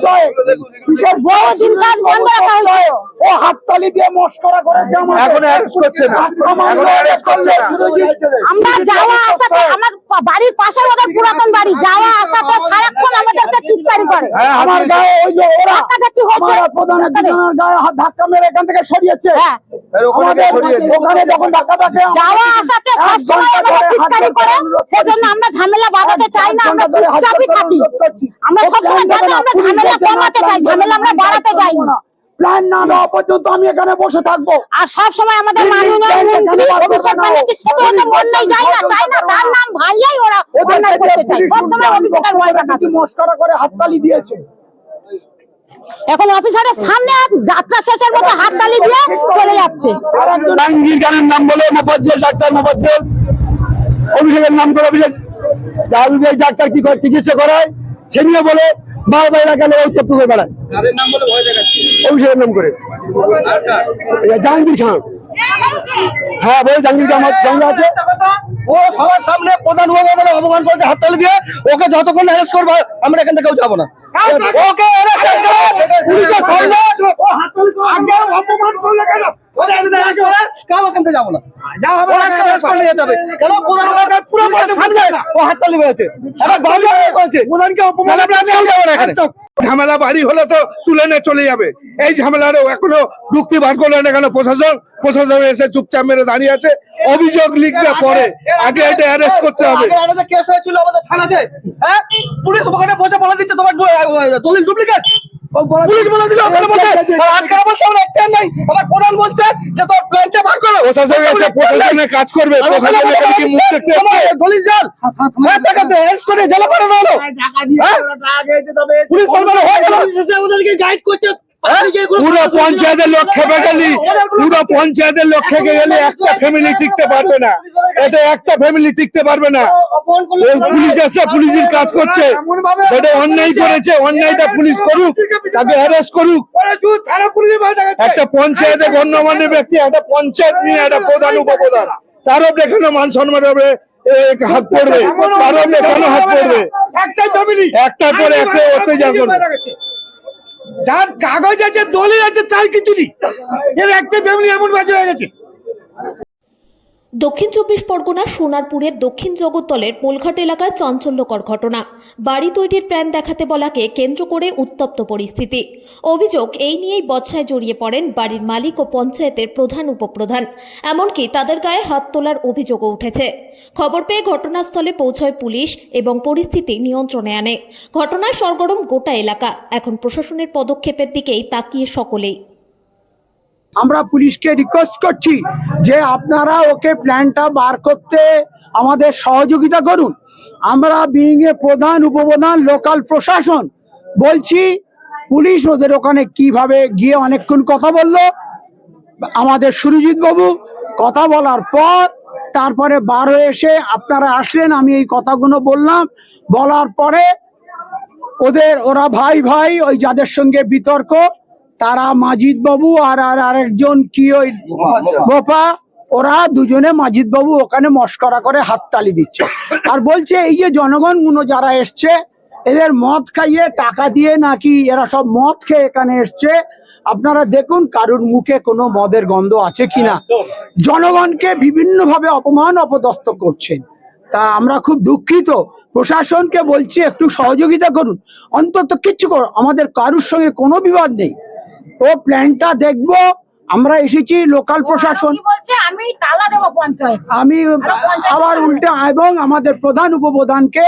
প্রশ্রয়ে বিশেষ বহুদিন কাজ বন্ধ রাখা হয়েছে। ও হাততালি দিয়ে মস্করা করেছে। এখন অ্যারেস্ট করছে না, এখন অ্যারেস্ট করছে না। আমরা যাওয়া আসাতে আমার বাড়ির পাশে ওদের পুরাতন বাড়ি, যাওয়া আসাতে সারাক্ষণ আমাদেরকে চিৎকারি করে। আমার গায়ে ওই যে ওরা ধাক্কাধাক্কি হচ্ছে, প্রধান গায়ে হাত ধাক্কা মেরে এখান থেকে সরিয়েছে। ওখানে যখন ধাক্কা থাকে যাওয়া আসাতে সবসময় আমাদের চিৎকারি করে, সেজন্য আমরা ঝামেলা বাড়াতে চাই না, আমরা চুপচাপই থাকি। আমরা সবসময় জানি আমরা ঝামেলা কমাতে চাই, ঝামেলা আমরা বাড়াতে চাই না। প্ল্যান না দেওয়া পর্যন্ত আমি এখানে বসে থাকবো। আর সব সময় আমাদের মাননীয় মন্ত্রী অভিষেক ব্যানার্জি সেটা তো বললেই যায় না, চাই না তার নাম ভাইয়াই ওরা অন্যায় করতে চায়। সব সময় অভিষেকের ভয় দেখাচ্ছে, মস্করা করে হাততালি দিয়েছে। এখন অফিসারের সামনে যাত্রা শেষের মতো হাততালি দিয়ে চলে যাচ্ছে। জাহাঙ্গীর খানের নাম বলে মোফাজ্জল, ডাক্তার মোফাজ্জল, অভিষেকের নাম করে অভিষেক ডাক্তার কি করে চিকিৎসা করায় সে নিয়ে বলে বাইরে গেলে ওই তত্ত্ব করে বেড়ায়। অভিষেকের নাম করে জাহাঙ্গীর খান, হ্যাঁ বলে জাহাঙ্গীর খান আমার সঙ্গে আছে। ও সবার সামনে প্রধান বলে অপমান করেছে হাততালি দিয়ে। ওকে যতক্ষণ অ্যারেস্ট করবো আমরা এখান থেকেও যাবো না। ওকে অপমান করলে কেন যাবো না, ঝামেলা বাড়ি হলে তো তুলে নিয়ে চলে যাবে। এই ঝামেলারও এখনো যুক্তি বার করলো না কেন প্রশাসন? প্রশাসন এসে চুপচাপ মেরে দাঁড়িয়ে আছে। অভিযোগ লিখবে পরে, আগে এটা অ্যারেস্ট করতে হবে। কেস হয়েছিল আমাদের থানাতে, হ্যাঁ পুলিশ ওখানে বসে বলে দিচ্ছে তোমার দলিল ডুপ্লিকেট। পুলিশ বলে দিল ওখানে বসে, আজকে বলছে আমরা একটা নাই, আমার প্রধান বলছে যে তোর প্ল্যানটা বার করো। প্রশাসন এসে প্রশাসনের কাজ করবে, প্রশাসন এখানে কি মুখ দেখতে আসছে? দলিল জাল হ্যাঁ টাকাতে অ্যারেস্ট করে জেলে পাঠানো হলো। পুলিশ বলবে হয়ে গেল, ওদেরকে গাইড করছে। পুরো পঞ্চায়েতের লোক খেপে গেলি, পুরো পঞ্চায়েতের লোক খেপে গেলে একটা ফ্যামিলি টিকতে পারবে না। এটা একটা ফ্যামিলি টিকতে পারবে না। পুলিশ এসে পুলিশের কাজ করছে, এটা অন্যায় করেছে, অন্যায়টা পুলিশ করুক, তাকে অ্যারেস্ট করুক। একটা পঞ্চায়েতে গণ্যমান্য ব্যক্তি, একটা পঞ্চায়েত নিয়ে একটা প্রধান উপপ্রধান, তার উপরে কেন মান সম্মান হবে হাত পড়বে? তার উপরে কেন হাত পড়বে? একটা করে একটা অত্যাচার করবে। যার কাগজ আছে দলিল আছে তার কিছু নেই, এর একটা ফ্যামিলি এমন বাজে হয়ে গেছে। দক্ষিণ চব্বিশ পরগনার সোনারপুরের দক্ষিণ জগৎতলের পোলঘাট এলাকায় চাঞ্চল্যকর ঘটনা। বাড়ি তৈরির প্ল্যান দেখাতে বলাকে কেন্দ্র করে উত্তপ্ত পরিস্থিতি। অভিযোগ এই নিয়েই বচসায় জড়িয়ে পড়েন বাড়ির মালিক ও পঞ্চায়েতের প্রধান উপপ্রধান, এমনকি তাদের গায়ে হাত তোলার অভিযোগও উঠেছে। খবর পেয়ে ঘটনাস্থলে পৌঁছয় পুলিশ এবং পরিস্থিতি নিয়ন্ত্রণে আনে। ঘটনায় সরগরম গোটা এলাকা। এখন প্রশাসনের পদক্ষেপের দিকেই তাকিয়ে সকলেই। আমরা পুলিশকে রিকোয়েস্ট করছি যে আপনারা ওকে প্ল্যানটা বার করতে আমাদের সহযোগিতা করুন। আমরা বিং এ প্রধান উপপ্রধান লোকাল প্রশাসন বলছি, পুলিশ ওদের ওখানে কিভাবে গিয়ে অনেকক্ষণ কথা বললো। আমাদের সুরজিৎ বাবু কথা বলার পর তারপরে বার হয়ে এসে আপনারা আসলেন, আমি এই কথাগুলো বললাম। বলার পরে ওরা ভাই ভাই ওই যাদের সঙ্গে বিতর্ক, তারা মাজিদ বাবু আর আরেকজন কি ওই বোপা, ওরা দুজনে মাজিদ বাবু ওখানে মস্করা করে হাততালি দিচ্ছে আর বলছে এই যে জনগণ যারা এসছে এদের মদ খাইয়ে টাকা দিয়ে নাকি এরা সব মদ খেয়ে এখানে এসছে। আপনারা দেখুন কারুর মুখে কোনো মদের গন্ধ আছে কিনা। জনগণকে বিভিন্নভাবে অপমান অপদস্থ করছেন, তা আমরা খুব দুঃখিত। প্রশাসনকে বলছি একটু সহযোগিতা করুন, অন্তত কিচ্ছু করুন। আমাদের কারুর সঙ্গে কোনো বিবাদ নেই, ও প্ল্যানটা দেখবো। আমরা এসেছি লোকাল প্রশাসন বলছে আমি তালা দেব পঞ্চায়েত, আমি আবার উল্টে এবং আমাদের প্রধান উপপ্রধানকে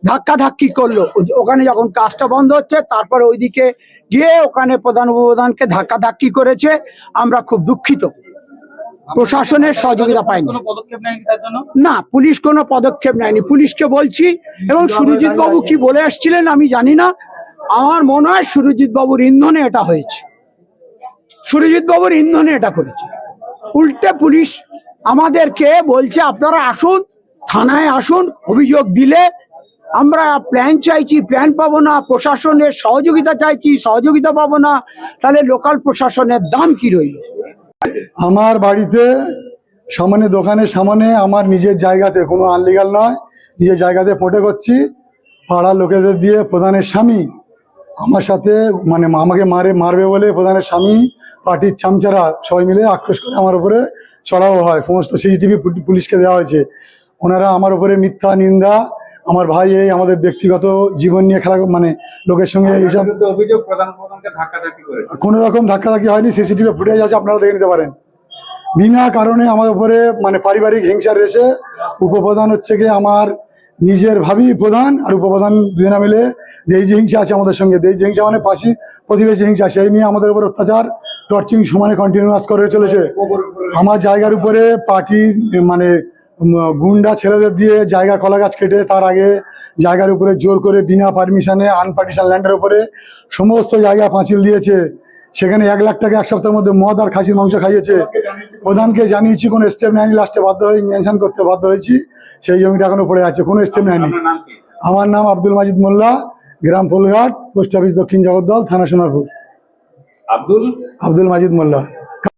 ধাক্কাধাক্কি করলো ওখানে যখন কাজটা বন্ধ হচ্ছে। তারপরে ওইদিকে গিয়ে ওখানে প্রধান উপপ্রধানকে ধাক্কাধাক্কি করেছে। আমরা খুব দুঃখিত, প্রশাসনের সহযোগিতা পাইনি। না, পুলিশ কোনো পদক্ষেপ নেয়নি। পুলিশকে বলছি, এবং সুরজিৎ বাবু কি বলে আসছিলেন আমি জানি না, আমার মনে হয় সুরজিৎ বাবুর ইন্ধনে এটা হয়েছে, সুরজিৎ বাবুর ইন্ধনে এটা করেছে। উল্টে পুলিশ আমাদেরকে বলছে আপনারা আসুন, থানায় আসুন, অভিযোগ দিলে আমরা প্ল্যান চাইছি, প্ল্যান পাবো না। প্রশাসনের সহযোগিতা চাইছি, সহযোগিতা পাবো না। তাহলে লোকাল প্রশাসনের দাম কি রইল? আমার বাড়িতে সামনে দোকানের সামনে আমার নিজের জায়গাতে, কোনো আনলিগাল নয়, নিজের জায়গাতে পোটে করছি। পাড়ার লোকেদের দিয়ে প্রধানের স্বামী আমার সাথে মানে আমাকে মারবে বলে প্রধানের স্বামী, পার্টির চামচারা সবাই মিলে আক্রোশ করে আমার উপরে চড়াও হয়। সমস্ত সিসিটিভি পুলিশকে দেওয়া হয়েছে। ওনারা আমার উপরে মিথ্যা নিন্দা, আমার ভাই এই আমাদের ব্যক্তিগত জীবন নিয়ে খেলা, মানে লোকের সঙ্গে এইসব অভিযোগ প্রধানকে ধাক্কাধাক্কি করেছে। কোনো রকম ধাক্কাধাক্কি হয়নি, সিসিটিভি ফুটেজ আছে, আপনারা দেখে নিতে পারেন। বিনা কারণে আমার উপরে মানে পারিবারিক হিংসার রেসে উপপ্রধান হচ্ছে কি আমার নিজের ভাবি প্রধান আর উপপ্রধান দুজনা মিলে দেইজি হিংসা আছে আমাদের সঙ্গে। দেইজি হিংসা মানে পাশি প্রতিবেশী হিংসা, সেই নিয়ে আমাদের উপর অত্যাচার টর্চিং সমানে কন্টিনিউয়াস করে চলেছে। আমার জায়গার উপরে পার্টির মানে গুন্ডা ছেলেদের দিয়ে জায়গা কলা গাছ কেটে তার আগে জায়গার উপরে জোর করে বিনা পারমিশনে আনপার্টিশন ল্যান্ডের উপরে সমস্ত জায়গা পাঁচিল দিয়েছে। সেখানে 1 লাখ টাকা এক সপ্তাহের মধ্যে মদ আর খাসির মাংস খাইয়েছে। প্রধানকে জানিয়েছি, কোনো স্টেপ নেয়নি। লাস্টে বাধ্য হয়ে মেনশন করতে বাধ্য হয়েছি, সেই জমিটা এখনো পড়ে আছে, কোনো স্টেপ নেয়নি। আপনার নাম কি? আমার নাম আব্দুল মাজিদ মোল্লা, গ্রাম ফুলঘাট, পোস্ট অফিস দক্ষিণ জগদ্দল, থানা সোনারপুর। আব্দুল আব্দুল মাজিদ মোল্লা।